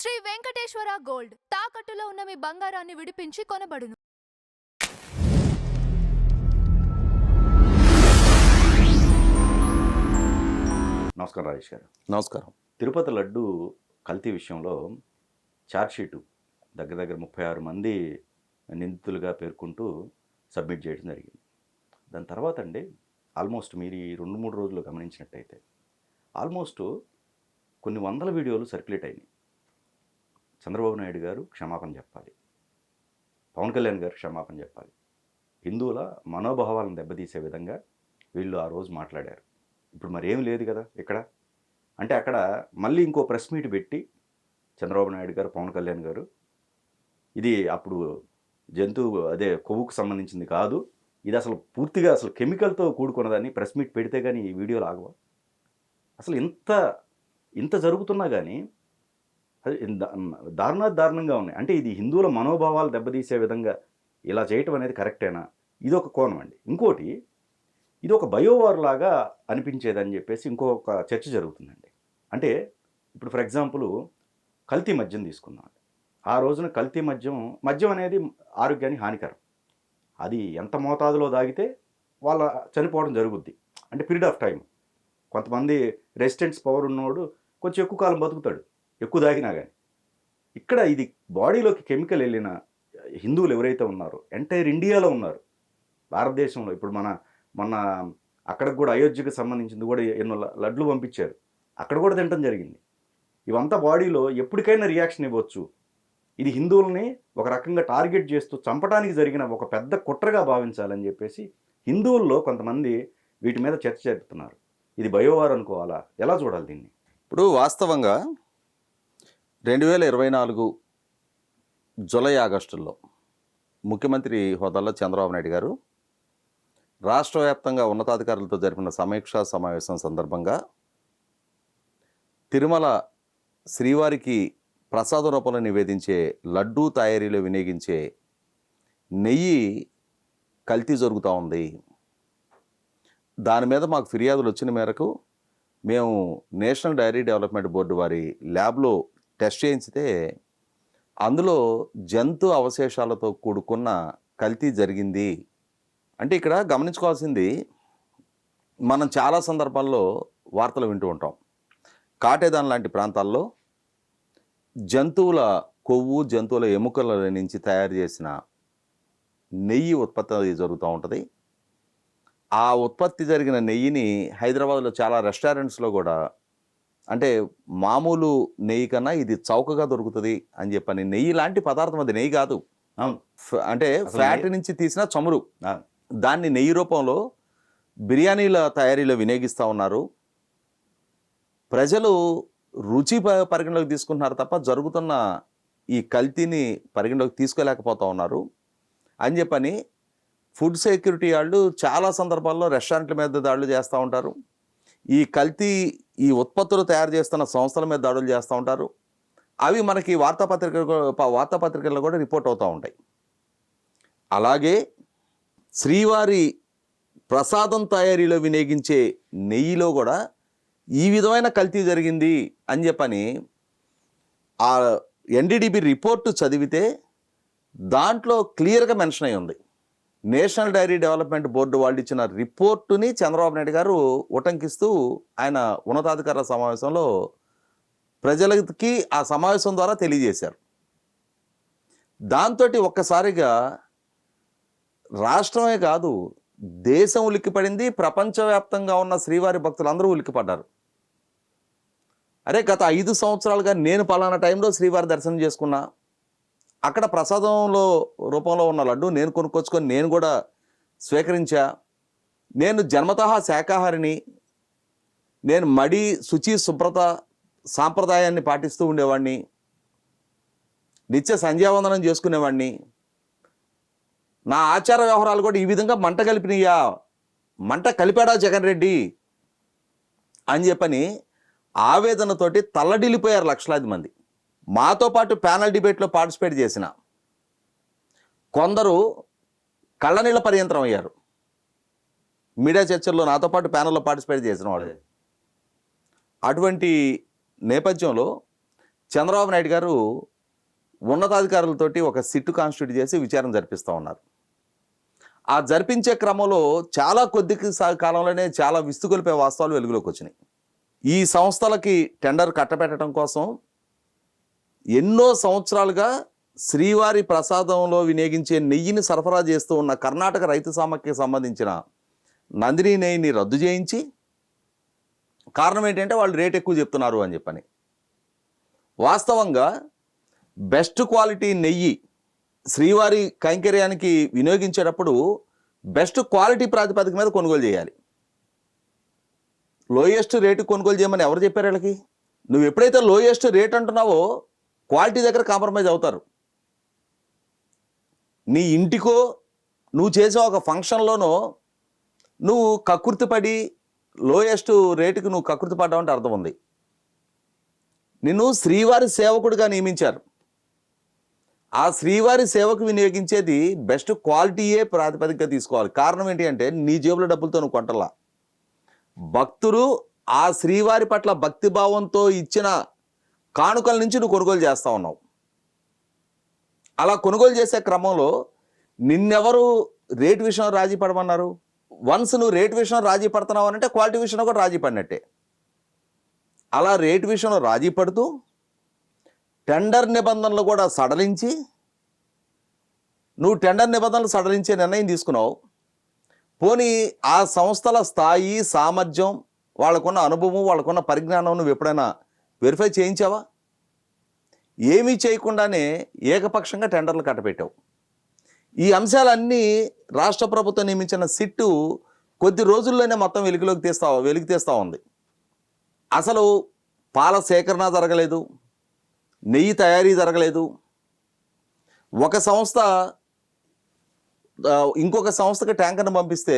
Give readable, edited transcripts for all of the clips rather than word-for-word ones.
Shri Venkateswara gold తాకట్టులో ఉన్న మీ బంగారాన్ని విడిపించి కొనబడును. నమస్కారం రాజేష్ గారు. నమస్కారం. తిరుపతి లడ్డు కల్తీ విషయంలో ఛార్జ్షీటు దగ్గర 36 మంది నిందితులుగా పేర్కొంటూ సబ్మిట్ చేయడం జరిగింది. దాని తర్వాత అండి ఆల్మోస్ట్ మీరు ఈ 2-3 రోజులు గమనించినట్టయితే ఆల్మోస్ట్ కొన్ని వందల వీడియోలు సర్క్యులేట్ అయినాయి. చంద్రబాబు నాయుడు గారు క్షమాపణ చెప్పాలి, పవన్ కళ్యాణ్ గారు క్షమాపణ చెప్పాలి, హిందువుల మనోభావాలను దెబ్బతీసే విధంగా వీళ్ళు ఆ రోజు మాట్లాడారు. ఇప్పుడు మరేం లేదు కదా ఇక్కడ. అంటే అక్కడ మళ్ళీ ఇంకో ప్రెస్ మీట్ పెట్టి చంద్రబాబు నాయుడు గారు, పవన్ కళ్యాణ్ గారు ఇది అప్పుడు కొవ్వుకు సంబంధించింది కాదు, ఇది అసలు పూర్తిగా అసలు కెమికల్తో కూడుకున్నదని ప్రెస్ మీట్ పెడితే కానీ ఈ వీడియోలు ఆగవా? అసలు ఇంత జరుగుతున్నా కానీ అది దారుణంగా ఉన్నాయి. అంటే ఇది హిందువుల మనోభావాలు దెబ్బతీసే విధంగా ఇలా చేయటం అనేది కరెక్టేనా? ఇది ఒక కోణం అండి. ఇంకోటి, ఇది ఒక బయోవార్ లాగా అనిపించేదని చెప్పేసి ఇంకొక చర్చ జరుగుతుందండి. అంటే ఇప్పుడు ఫర్ ఎగ్జాంపుల్ కల్తీ మద్యం తీసుకుందాం. ఆ రోజున కల్తీ మద్యం అనేది ఆరోగ్యానికి హానికరం. అది ఎంత మోతాదులో తాగితే వాళ్ళ చనిపోవడం జరుగుద్ది. అంటే పీరియడ్ ఆఫ్ టైం. కొంతమంది రెసిస్టెన్స్ పవర్ ఉన్నవాడు కొంచెం ఎక్కువ కాలం బతుకుతాడు, ఎక్కువ తాగినా కానీ. ఇక్కడ ఇది బాడీలోకి కెమికల్ వెళ్ళిన హిందువులు ఎవరైతే ఉన్నారో ఎంటైర్ ఇండియాలో ఉన్నారు, భారతదేశంలో. ఇప్పుడు మొన్న అక్కడికి కూడా అయోధ్యకు సంబంధించింది కూడా ఎన్నో లడ్లు పంపించారు, అక్కడ కూడా తినటం జరిగింది. ఇవంతా బాడీలో ఎప్పటికైనా రియాక్షన్ ఇవ్వచ్చు. ఇది హిందువుల్ని ఒక రకంగా టార్గెట్ చేస్తూ చంపడానికి జరిగిన ఒక పెద్ద కుట్రగా భావించాలని చెప్పేసి హిందువుల్లో కొంతమంది వీటి మీద చర్చ జరుపుతున్నారు. ఇది బయోవార్ అనుకోవాలా? ఎలా చూడాలి దీన్ని? ఇప్పుడు వాస్తవంగా 2024 జూలై ఆగస్టుల్లో ముఖ్యమంత్రి హోదాలో చంద్రబాబు నాయుడు గారు రాష్ట్ర వ్యాప్తంగా ఉన్నతాధికారులతో జరిపిన సమీక్షా సమావేశం సందర్భంగా తిరుమల శ్రీవారికి ప్రసాద రూపంలో నివేదించే లడ్డూ తయారీలో వినియోగించే నెయ్యి కల్తీ జరుగుతూ ఉంది. దాని మీద మాకు ఫిర్యాదులు వచ్చిన మేరకు మేము నేషనల్ డైరీ డెవలప్మెంట్ బోర్డు వారి ల్యాబ్లో టెస్ట్ చేయించితే అందులో జంతు అవశేషాలతో కూడుకున్న కల్తీ జరిగింది. అంటే ఇక్కడ గమనించుకోవాల్సింది, మనం చాలా సందర్భాల్లో వార్తలు వింటూ ఉంటాం. కాటేదాన్ లాంటి ప్రాంతాల్లో జంతువుల కొవ్వు, జంతువుల ఎముకల నుంచి తయారు చేసిన నెయ్యి ఉత్పత్తి జరుగుతూ ఉంటుంది. ఆ ఉత్పత్తి జరిగిన నెయ్యిని హైదరాబాద్లో చాలా రెస్టారెంట్స్లో కూడా, అంటే మామూలు నెయ్యి కన్నా ఇది చౌకగా దొరుకుతుంది అని చెప్పని, నెయ్యి లాంటి పదార్థం అది నెయ్యి కాదు, అంటే ఫ్యాట్ నుంచి తీసిన చమురు, దాన్ని నెయ్యి రూపంలో బిర్యానీల తయారీలో వినియోగిస్తూ ఉన్నారు. ప్రజలు రుచి పరిగణలోకి తీసుకుంటున్నారు తప్ప జరుగుతున్న ఈ కల్తీని పరిగణలోకి తీసుకోలేకపోతూ ఉన్నారు అని చెప్పని ఫుడ్ సెక్యూరిటీ వాళ్ళు చాలా సందర్భాల్లో రెస్టారెంట్ల మీద దాడులు చేస్తూ ఉంటారు. ఈ కల్తీ ఈ ఉత్పత్తులు తయారు చేస్తున్న సంస్థల మీద దాడులు చేస్తూ ఉంటారు. అవి మనకి వార్తాపత్రికల్లో కూడా రిపోర్ట్ అవుతూ ఉంటాయి. అలాగే శ్రీవారి ప్రసాదం తయారీలో వినియోగించే నెయ్యిలో కూడా ఈ విధమైన కల్తీ జరిగింది అని చెప్పని ఆ ఎన్డీడీబీ రిపోర్టు చదివితే దాంట్లో క్లియర్గా మెన్షన్ అయి ఉంది. నేషనల్ డైరీ డెవలప్మెంట్ బోర్డు వాళ్ళు ఇచ్చిన రిపోర్టుని చంద్రబాబు నాయుడు గారు ఉటంకిస్తూ ఆయన ఉన్నతాధికారుల సమావేశంలో ప్రజలకి ఆ సమావేశం ద్వారా తెలియజేశారు. దాంతో ఒక్కసారిగా రాష్ట్రమే కాదు, దేశం ఉలిక్కిపడింది. ప్రపంచవ్యాప్తంగా ఉన్న శ్రీవారి భక్తులందరూ ఉలిక్కిపడ్డారు. అరే, గత 5 సంవత్సరాలుగా నేను పలానా టైంలో శ్రీవారి దర్శనం చేసుకున్నా, అక్కడ ప్రసాదంలో రూపంలో ఉన్న లడ్డు నేను కొనుక్కొచ్చుకొని నేను కూడా స్వీకరించా, నేను జన్మతః శాకాహారిని, నేను మడి శుచి శుభ్రత సాంప్రదాయాన్ని పాటిస్తూ ఉండేవాడిని, నిత్య సంధ్యావందనం చేసుకునేవాడిని, నా ఆచార వ్యవహారాలు కూడా ఈ విధంగా మంట కలిపాడా జగన్ రెడ్డి అని చెప్పని ఆవేదనతోటి తల్లడిల్లిపోయారు లక్షలాది మంది. మాతో పాటు ప్యానల్ డిబేట్లో పార్టిసిపేట్ చేసిన కొందరు కళ్ళనీళ్ళ పర్యంతరం అయ్యారు. మీడియా చర్చల్లో నాతో పాటు ప్యానల్లో పార్టిసిపేట్ చేసిన వాళ్ళు. అటువంటి నేపథ్యంలో చంద్రబాబు నాయుడు గారు ఉన్నతాధికారులతోటి ఒక సిట్టు కాన్స్టిట్యూట్ చేసి విచారణ జరిపిస్తూ ఉన్నారు. ఆ జరిపించే క్రమంలో చాలా కొద్ది కాలంలోనే చాలా విస్తుగొలిపే వాస్తవాలు వెలుగులోకి వచ్చినాయి. ఈ సంస్థలకి టెండర్ కట్టబెట్టడం కోసం ఎన్నో సంవత్సరాలుగా శ్రీవారి ప్రసాదంలో వినియోగించే నెయ్యిని సరఫరా చేస్తూ ఉన్న కర్ణాటక రైతు సమాఖ్యకి సంబంధించిన నందిని నెయ్యిని రద్దు చేయించి, కారణం ఏంటంటే వాళ్ళు రేట్ ఎక్కువ చెప్తున్నారు అని చెప్పని. వాస్తవంగా బెస్ట్ క్వాలిటీ నెయ్యి శ్రీవారి కైంకర్యానికి వినియోగించేటప్పుడు బెస్ట్ క్వాలిటీ ప్రాతిపదిక మీద కొనుగోలు చేయాలి. లోయెస్ట్ రేటు కొనుగోలు చేయమని ఎవరు చెప్పారు వీళ్ళకి? నువ్వు ఎప్పుడైతే లోయెస్ట్ రేట్ అంటున్నావో క్వాలిటీ దగ్గర కాంప్రమైజ్ అవుతారు. నీ ఇంటికో నువ్వు చేసే ఒక ఫంక్షన్లోనో నువ్వు కకృతిపడి లోయెస్ట్ రేటుకి నువ్వు కకృతి పడ్డావంటే అర్థం ఉంది. నిన్ను శ్రీవారి సేవకుడిగా నియమించారు. ఆ శ్రీవారి సేవకు వినియోగించేది బెస్ట్ క్వాలిటీయే ప్రాతిపదికగా తీసుకోవాలి. కారణం ఏంటి అంటే నీ జేబులో డబ్బులతో నువ్వు కొంటలా. భక్తులు ఆ శ్రీవారి పట్ల భక్తిభావంతో ఇచ్చిన కానుకల నుంచి నువ్వు కొనుగోలు చేస్తూ ఉన్నావు. అలా కొనుగోలు చేసే క్రమంలో నిన్నెవరు రేటు విషయం రాజీ పడమన్నారు? వన్స్ నువ్వు రేటు విషయం రాజీ పడుతున్నావు అంటే క్వాలిటీ విషయంలో కూడా రాజీ పడినట్టే. అలా రేటు విషయంలో రాజీ పడుతూ టెండర్ నిబంధనలు కూడా సడలించి నువ్వు టెండర్ నిబంధనలు సడలించే నిర్ణయం తీసుకున్నావు. పోనీ ఆ సంస్థల స్థాయి, సామర్థ్యం, వాళ్ళకున్న అనుభవం, వాళ్ళకున్న పరిజ్ఞానం నువ్వు ఎప్పుడైనా వెరిఫై చేయించావా? ఏమీ చేయకుండానే ఏకపక్షంగా టెండర్లు కట్టబెట్టావు. ఈ అంశాలన్నీ రాష్ట్ర ప్రభుత్వం నియమించిన సిట్టు కొద్ది రోజుల్లోనే మొత్తం వెలికి తీస్తూ ఉంది. అసలు పాల సేకరణ జరగలేదు, నెయ్యి తయారీ జరగలేదు. ఒక సంస్థ ఇంకొక సంస్థకి ట్యాంకర్ని పంపిస్తే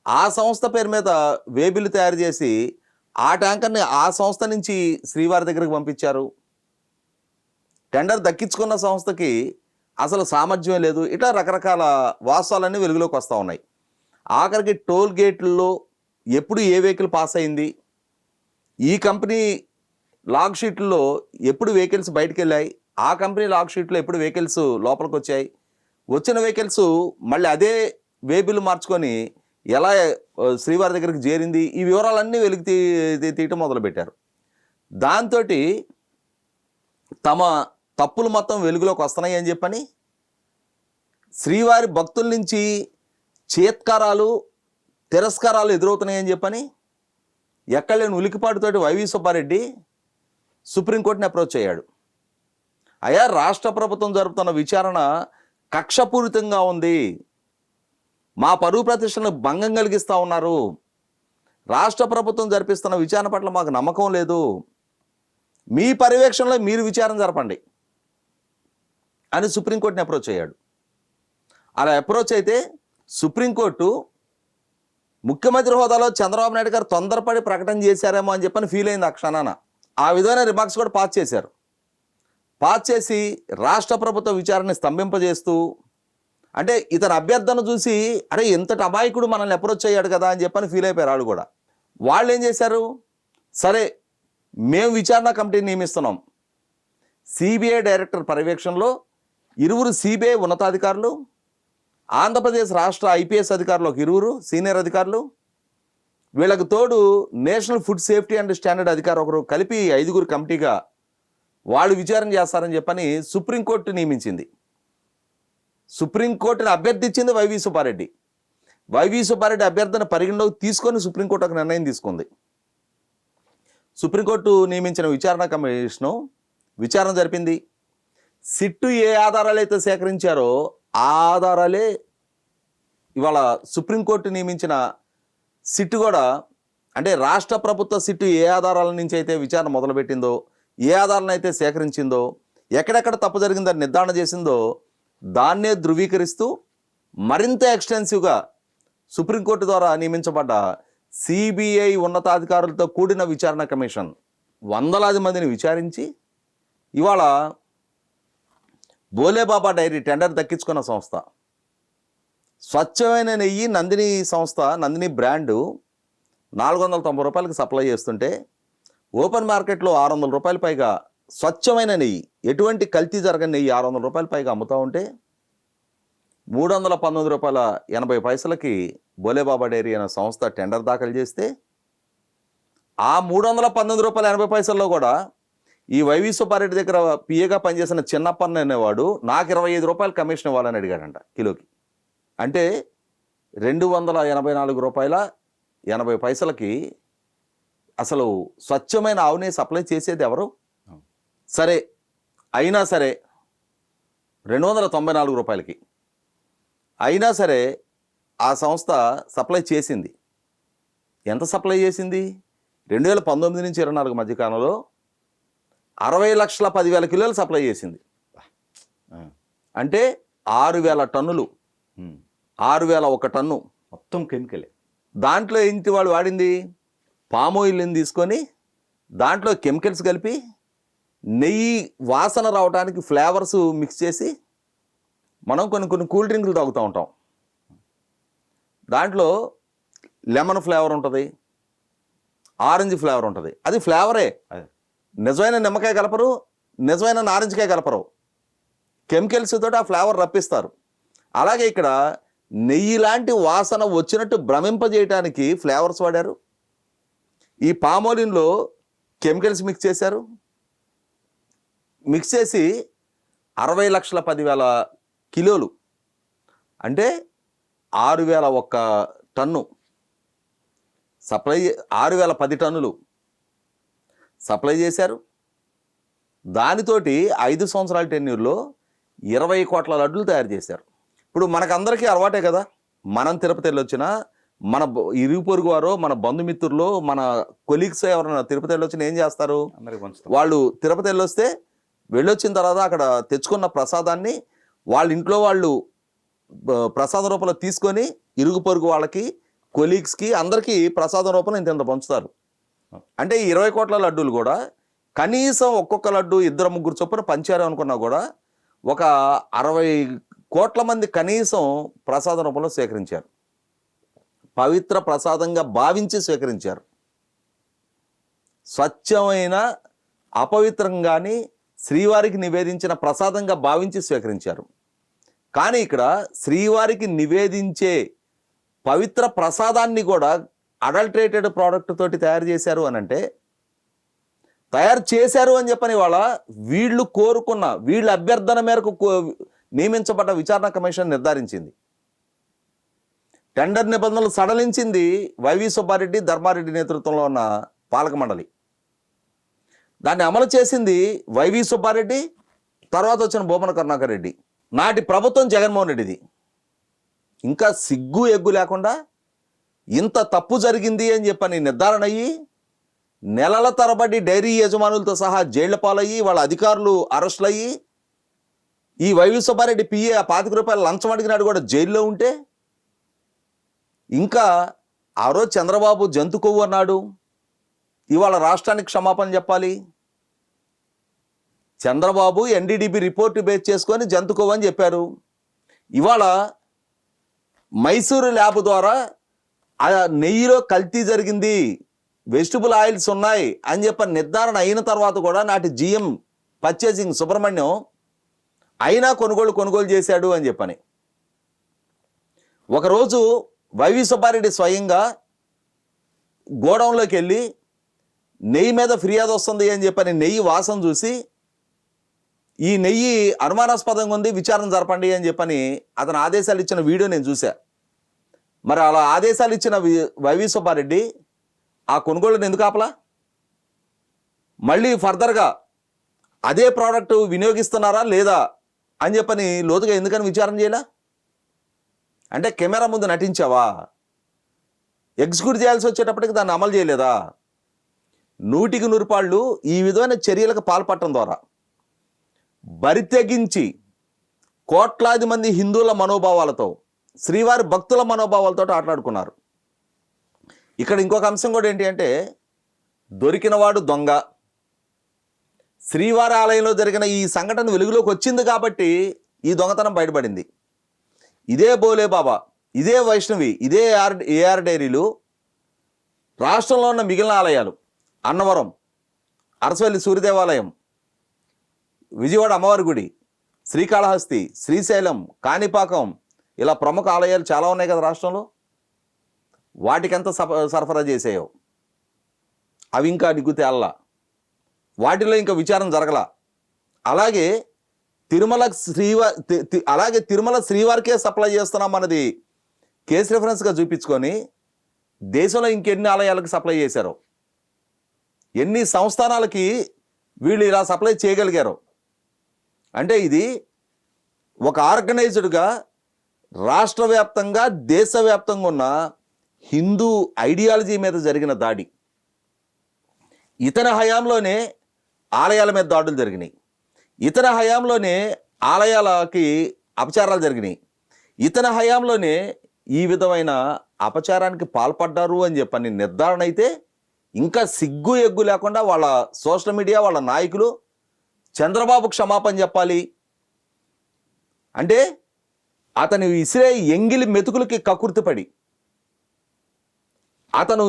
ఆ సంస్థ పేరు మీద వేబిల్లు తయారు చేసి ఆ ట్యాంకర్ని ఆ సంస్థ నుంచి శ్రీవారి దగ్గరికి పంపించారు. టెండర్ దక్కించుకున్న సంస్థకి అసలు సామర్థ్యం లేదు. ఇట్లా రకరకాల వాస్తవాలన్నీ వెలుగులోకి వస్తూ ఉన్నాయి. ఆఖరికి టోల్ గేట్లలో ఎప్పుడు ఏ వెహికల్ పాస్ అయింది, ఈ కంపెనీ లాగ్ షీట్లో ఎప్పుడు వెహికల్స్ బయటకు వెళ్ళాయి, ఆ కంపెనీ లాగ్ షీట్లో ఎప్పుడు వెహికల్స్ లోపలికి వచ్చాయి, వచ్చిన వెహికల్స్ మళ్ళీ అదే వేబిల్లు మార్చుకొని ఎలా శ్రీవారి దగ్గరికి చేరింది, ఈ వివరాలన్నీ వెలికి తీయటం మొదలుపెట్టారు. దాంతో తమ తప్పులు మొత్తం వెలుగులోకి వస్తున్నాయి అని చెప్పని శ్రీవారి భక్తుల నుంచి చేత్కారాలు, తిరస్కారాలు ఎదురవుతున్నాయని చెప్పని ఎక్కడలేని ఉలికిపాటుతోటి వైవి సుబ్బారెడ్డి సుప్రీంకోర్టుని అప్రోచ్ అయ్యాడు. అయ్యా, రాష్ట్ర ప్రభుత్వం జరుపుతున్న విచారణ కక్షపూరితంగా ఉంది, మా పరువు ప్రతిష్టలకు భంగం కలిగిస్తూ ఉన్నారు, రాష్ట్ర ప్రభుత్వం జరిపిస్తున్న విచారణ పట్ల మాకు నమ్మకం లేదు, మీ పర్యవేక్షణలో మీరు విచారణ జరపండి అని సుప్రీంకోర్టుని అప్రోచ్ అయ్యాడు. అలా అప్రోచ్ అయితే సుప్రీంకోర్టు ముఖ్యమంత్రి హోదాలో చంద్రబాబు నాయుడు గారు తొందరపడి ప్రకటన చేశారేమో అని చెప్పని ఫీల్ అయింది. ఆ క్షణాన ఆ విధమైన రిమార్క్స్ కూడా పాస్ చేశారు. పాస్ చేసి రాష్ట్ర ప్రభుత్వ విచారణని స్తంభింపజేస్తూ, అంటే ఇతని అభ్యర్థన చూసి అరే ఎంతటి అమాయకుడు మనల్ని అప్రోచ్ అయ్యాడు కదా అని చెప్పని ఫీల్ అయిపోయారు వాళ్ళు కూడా. వాళ్ళు ఏం చేశారు, సరే మేము విచారణ కమిటీని నియమిస్తున్నాం, సిబిఐ డైరెక్టర్ పర్యవేక్షణలో 2 సిబిఐ ఉన్నతాధికారులు, ఆంధ్రప్రదేశ్ రాష్ట్ర ఐపీఎస్ అధికారులు 2 సీనియర్ అధికారులు, వీళ్ళకు తోడు national food safety and standard అధికారి ఒకరు, కలిపి 5 కమిటీగా వాళ్ళు విచారణ చేస్తారని చెప్పని సుప్రీంకోర్టు నియమించింది. సుప్రీంకోర్టుని అభ్యర్థించింది వైవి సుబ్బారెడ్డి. వైవి సుబ్బారెడ్డి అభ్యర్థన పరిగణలోకి తీసుకొని సుప్రీంకోర్టు ఒక నిర్ణయం తీసుకుంది. సుప్రీంకోర్టు నియమించిన విచారణ కమిషను విచారణ జరిపింది. సిట్టు ఏ ఆధారాలు అయితే సేకరించారో ఆ ఆధారాలే ఇవాళ సుప్రీంకోర్టు నియమించిన సిట్టు కూడా, అంటే రాష్ట్ర ప్రభుత్వ సిట్టు ఏ ఆధారాల నుంచి అయితే విచారణ మొదలుపెట్టిందో, ఏ ఆధారాలను అయితే సేకరించిందో, ఎక్కడెక్కడ తప్పు జరిగిందని నిర్ధారణ చేసిందో దాన్నే ధృవీకరిస్తూ మరింత ఎక్స్టెన్సివ్గా సుప్రీంకోర్టు ద్వారా నియమించబడ్డ సిబిఐ ఉన్నతాధికారులతో కూడిన విచారణ కమిషన్ వందలాది మందిని విచారించి ఇవాళ బోలేబాబా డైరీ టెండర్ దక్కించుకున్న సంస్థ, స్వచ్ఛమైన నెయ్యి నందిని సంస్థ, నందిని బ్రాండు 490 రూపాయలకి సప్లై చేస్తుంటే ఓపెన్ మార్కెట్లో 600 రూపాయల పైగా స్వచ్ఛమైన నెయ్యి, ఎటువంటి కల్తీ జరగని నెయ్యి 600 రూపాయల పైగా అమ్ముతూ ఉంటే 319 రూపాయల 80 పైసలకి బోలేబాబా డైరీ అనే సంస్థ టెండర్ దాఖలు చేస్తే ఆ 319 రూపాయల 80 పైసల్లో కూడా ఈ వైవి సుబ్బారెడ్డి దగ్గర పిఏగా పనిచేసిన చిన్నప్పన్న అనేవాడు నాకు 25 రూపాయలు కమిషన్ ఇవ్వాలని అడిగాడంట కిలోకి. అంటే 284 రూపాయల 80 పైసలకి అసలు స్వచ్ఛమైన ఆవుని సప్లై చేసేది ఎవరు? సరే అయినా సరే 294 రూపాయలకి అయినా సరే ఆ సంస్థ సప్లై చేసింది. ఎంత సప్లై చేసింది? 2019 నుంచి 24 మధ్యకాలంలో 60,10,000 కిలోలు సప్లై చేసింది. అంటే 6,000 టన్నులు, 6,001 టన్ను మొత్తం కెమికలే. దాంట్లో ఏంటి వాళ్ళు వాడింది? పామోయిల్ని తీసుకొని దాంట్లో కెమికల్స్ కలిపి నెయ్యి వాసన రావడానికి ఫ్లేవర్స్ మిక్స్ చేసి మనం కొన్ని కూల్ డ్రింకులు తాగుతూ ఉంటాం. దాంట్లో లెమన్ ఫ్లేవర్ ఉంటుంది, ఆరెంజ్ ఫ్లేవర్ ఉంటుంది. అది ఫ్లేవరే, నిజమైన నిమ్మకాయ కలపరు, నిజమైన నారింజకాయ కలపరు, కెమికల్స్ తోటి ఆ ఫ్లేవర్ రప్పిస్తారు. అలాగే ఇక్కడ నెయ్యి లాంటి వాసన వచ్చినట్టు భ్రమింపజేయడానికి ఫ్లేవర్స్ వాడారు. ఈ పామోలిన్లో కెమికల్స్ మిక్స్ చేశారు. మిక్స్ చేసి 60,10,000 కిలోలు అంటే 6,001 టన్ను సప్లై, 6,010 టన్నులు సప్లై చేశారు. దానితోటి 5 సంవత్సరాల టెన్యూర్లో 20 కోట్ల లడ్డులు తయారు చేశారు. ఇప్పుడు మనకందరికీ అలవాటే కదా, మనం తిరుపతి వెళ్ళొచ్చినా మన ఇరుగు పొరుగు వారో మన బంధుమిత్రులు మన కొలీగ్స్ ఎవరైనా తిరుపతి వెళ్ళొచ్చినా ఏం చేస్తారు? వాళ్ళు తిరుపతి వెళ్ళొస్తే వెళ్ళొచ్చిన తర్వాత అక్కడ తెచ్చుకున్న ప్రసాదాన్ని వాళ్ళ ఇంట్లో వాళ్ళు ప్రసాద రూపంలో తీసుకొని ఇరుగు పొరుగు వాళ్ళకి, కొలీగ్స్కి, అందరికీ ప్రసాదం రూపంలో ఇంత పంచుతారు. అంటే ఈ 20 కోట్ల లడ్డూలు కూడా కనీసం ఒక్కొక్క లడ్డు 2-3 చొప్పున పంచారు అనుకున్నా కూడా ఒక 60 కోట్ల మంది కనీసం ప్రసాద రూపంలో స్వీకరించారు. పవిత్ర ప్రసాదంగా భావించి స్వీకరించారు. స్వచ్ఛమైన అపవిత్రంగాని శ్రీవారికి నివేదించిన ప్రసాదంగా భావించి స్వీకరించారు. కానీ ఇక్కడ శ్రీవారికి నివేదించే పవిత్ర ప్రసాదాన్ని కూడా అడల్టరేటెడ్ ప్రోడక్ట్ తోటి తయారు చేశారు అని అంటే, తయారు చేశారు అని చెప్పని వాళ్ళ వీళ్ళు కోరుకున్న, వీళ్ళ అభ్యర్థన మేరకు నియమించబడ్డ విచారణ కమిషన్ నిర్ధారించింది. టెండర్ నిబంధనలు సడలించింది వైవి సుబ్బారెడ్డి, ధర్మారెడ్డి నేతృత్వంలో ఉన్న పాలక మండలి. దాన్ని అమలు చేసింది వైవి సుబ్బారెడ్డి, తర్వాత వచ్చిన భూమన కరుణాకర్ రెడ్డి. నాటి ప్రభుత్వం జగన్మోహన్ రెడ్డిది. ఇంకా సిగ్గు ఎగ్గు లేకుండా ఇంత తప్పు జరిగింది అని చెప్పని నిర్ధారణ అయ్యి నెలల తరబడి డైరీ యజమానులతో సహా జైళ్ల పాలయ్యి వాళ్ళ అధికారులు అరెస్టులు అయ్యి ఈ వైవి సుబ్బారెడ్డి పిఏ 25 రూపాయలు లంచం అడిగినాడు కూడా జైల్లో ఉంటే, ఇంకా ఆ రోజు చంద్రబాబు జంతు కొవ్వు అన్నాడు, ఇవాళ రాష్ట్రానికి క్షమాపణ చెప్పాలి. చంద్రబాబు ఎన్డీడీబీ రిపోర్టు బేస్ చేసుకొని జంతు కొవ్వు అని చెప్పారు. ఇవాళ మైసూరు ల్యాబ్ ద్వారా ఆ నెయ్యిలో కల్తీ జరిగింది, వెజిటబుల్ ఆయిల్స్ ఉన్నాయి అని చెప్పి నిర్ధారణ అయిన తర్వాత కూడా నాటి జిఎం పర్చేసింగ్ సుబ్రహ్మణ్యం అయినా కొనుగోలు చేశాడు అని చెప్పని. ఒకరోజు వైవి సుబ్బారెడ్డి స్వయంగా గోడౌన్లోకి వెళ్ళి నెయ్యి మీద ఫిర్యాదు వస్తుంది అని చెప్పని నెయ్యి వాసన చూసి ఈ నెయ్యి అనుమానాస్పదంగా ఉంది, విచారణ జరపండి అని చెప్పని అతను ఆదేశాలు ఇచ్చిన వీడియో నేను చూసా. మరి అలా ఆదేశాలు ఇచ్చిన వైవి సుబ్బారెడ్డి ఆ కొనుగోళ్ళని ఎందుకు ఆపలా? మళ్ళీ ఫర్దర్గా అదే ప్రోడక్ట్ వినియోగిస్తున్నారా లేదా అని చెప్పని లోతుగా ఎందుకని విచారణ చేయలే? అంటే కెమెరా ముందు నటించావా? ఎగ్జిక్యూట్ చేయాల్సి వచ్చేటప్పటికి దాన్ని అమలు చేయలేదా? 100కి 100 పాళ్ళు ఈ విధమైన చర్యలకు పాల్పడటం ద్వారా బరి తెగించి కోట్లాది మంది హిందువుల మనోభావాలతో, శ్రీవారి భక్తుల మనోభావాలతో ఆటలాడుకున్నారు. ఇక్కడ ఇంకొక అంశం కూడా ఏంటి అంటే, దొరికినవాడు దొంగ. శ్రీవారి ఆలయంలో జరిగిన ఈ సంఘటన వెలుగులోకి వచ్చింది కాబట్టి ఈ దొంగతనం బయటపడింది. ఇదే బోలే బాబా, ఇదే వైష్ణవి, ఇదే ఏఆర్ డైరీలు రాష్ట్రంలో ఉన్న మిగిలిన ఆలయాలు, అన్నవరం, అరసవల్లి సూర్యదేవాలయం, విజయవాడ అమ్మవారి గుడి, శ్రీకాళహస్తి, శ్రీశైలం, కాణిపాకం, ఇలా ప్రముఖ ఆలయాలు చాలా ఉన్నాయి కదా రాష్ట్రంలో. వాటికి ఎంత సరఫరా చేసాయో అవి ఇంకా నిగ్గు తేల్లా, వాటిలో ఇంకా విచారణ జరగల. అలాగే తిరుమల శ్రీవారికే సప్లై చేస్తున్నాం అన్నది కేసు రెఫరెన్స్గా చూపించుకొని దేశంలో ఇంకెన్ని ఆలయాలకు సప్లై చేశారో, ఎన్ని సంస్థానాలకి వీళ్ళు ఇలా సప్లై చేయగలిగారు. అంటే ఇది ఒక ఆర్గనైజ్డ్గా రాష్ట్ర వ్యాప్తంగా దేశవ్యాప్తంగా ఉన్న హిందూ ఐడియాలజీ మీద జరిగిన దాడి. ఇతని హయాంలోనే ఆలయాల మీద దాడులు జరిగినాయి, ఇతని హయాంలోనే ఆలయాలకి అపచారాలు జరిగినాయి, ఇతని హయాంలోనే ఈ విధమైన అపచారానికి పాల్పడ్డారు అని చెప్పని నిర్ధారణ అయితే ఇంకా సిగ్గు ఎగ్గు లేకుండా వాళ్ళ సోషల్ మీడియా, వాళ్ళ నాయకులు చంద్రబాబు క్షమాపణ చెప్పాలి. అంటే అతను ఇసిరే ఎంగిలి మెతుకులకి కకుర్తిపడి, అతను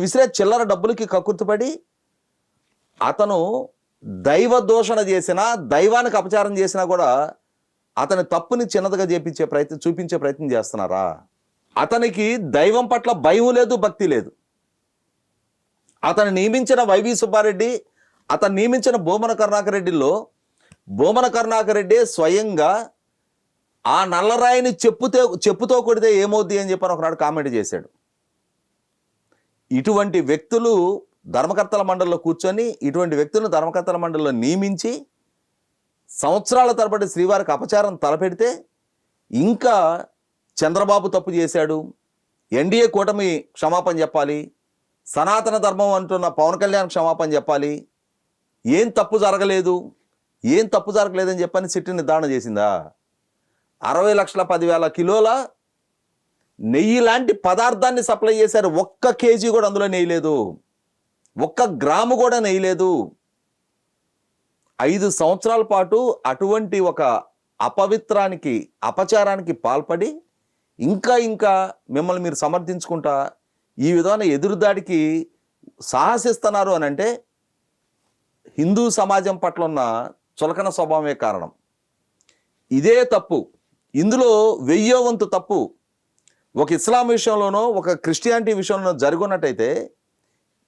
విసిరే చిల్లర డబ్బులకి కకుర్తిపడి, అతను దైవ దూషణ చేసినా, దైవానికి అపచారం చేసినా కూడా అతని తప్పుని చిన్నదిగా చూపించే ప్రయత్నం చేస్తున్నారా? అతనికి దైవం పట్ల భయం లేదు, భక్తి లేదు. అతను నియమించిన వైవి సుబ్బారెడ్డి, అతను నియమించిన భూమన కరుణాకర్ రెడ్డి స్వయంగా ఆ నల్లరాయిని చెప్పుతో కొడితే ఏమవుద్ది అని చెప్పని ఒకనాడు కామెంట్ చేశాడు. ఇటువంటి వ్యక్తులు ధర్మకర్తల మండలిలో కూర్చొని, ఇటువంటి వ్యక్తులను ధర్మకర్తల మండలిలో నియమించి సంవత్సరాల తరబడి శ్రీవారికి అపచారం తలపెడితే ఇంకా చంద్రబాబు తప్పు చేశాడు, ఎన్డీఏ కూటమి క్షమాపణ చెప్పాలి, సనాతన ధర్మం అంటున్న పవన్ కళ్యాణ్ క్షమాపణ చెప్పాలి, ఏం తప్పు జరగలేదని చెప్పని సిట్ నిర్ధారణ చేసిందా? 60,10,000 కిలోల నెయ్యి లాంటి పదార్థాన్ని సప్లై చేశారు. 1 కేజీ కూడా అందులో నెయ్యి లేదు, 1 గ్రాము కూడా నెయ్యి లేదు. 5 సంవత్సరాల పాటు అటువంటి ఒక అపచారానికి పాల్పడి ఇంకా మిమ్మల్ని మీరు సమర్థించుకుంటా ఈ విధమైన ఎదురుదాడికి సాహసిస్తున్నారు అని అంటే హిందూ సమాజం పట్ల ఉన్న చులకన స్వభావమే కారణం. ఇదే తప్పు, ఇందులో 1000వ వంతు తప్పు ఒక ఇస్లాం విషయంలోనో ఒక క్రిస్టియానిటీ విషయంలోనో జరుగున్నట్టయితే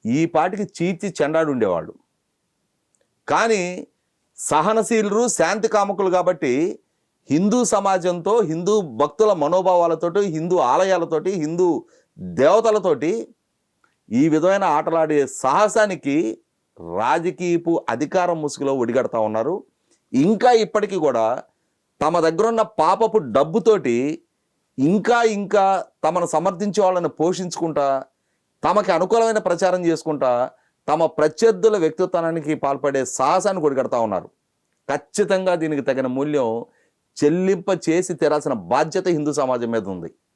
ఈ పాటికి చీల్చి చెండాడు ఉండేవాళ్ళు. కానీ సహనశీలురు, శాంతి కాముకులు కాబట్టి హిందూ సమాజంతో, హిందూ భక్తుల మనోభావాలతోటి, హిందూ ఆలయాలతోటి, హిందూ దేవతలతోటి ఈ విధమైన ఆటలాడే సాహసానికి రాజకీయపు అధికారం ముసుగులో ఒడిగడతా ఉన్నారు. ఇంకా ఇప్పటికీ కూడా తమ దగ్గరున్న పాపపు డబ్బుతోటి ఇంకా తమను సమర్థించే వాళ్ళని పోషించుకుంటా, తమకి అనుకూలమైన ప్రచారం చేసుకుంటా, తమ ప్రత్యర్థుల వ్యక్తిత్వానికి పాల్పడే సాహసాన్ని ఒడిగడతా ఉన్నారు. ఖచ్చితంగా దీనికి తగిన మూల్యం చెల్లింప చేసి తీరాల్సిన బాధ్యత హిందూ సమాజం మీద ఉంది.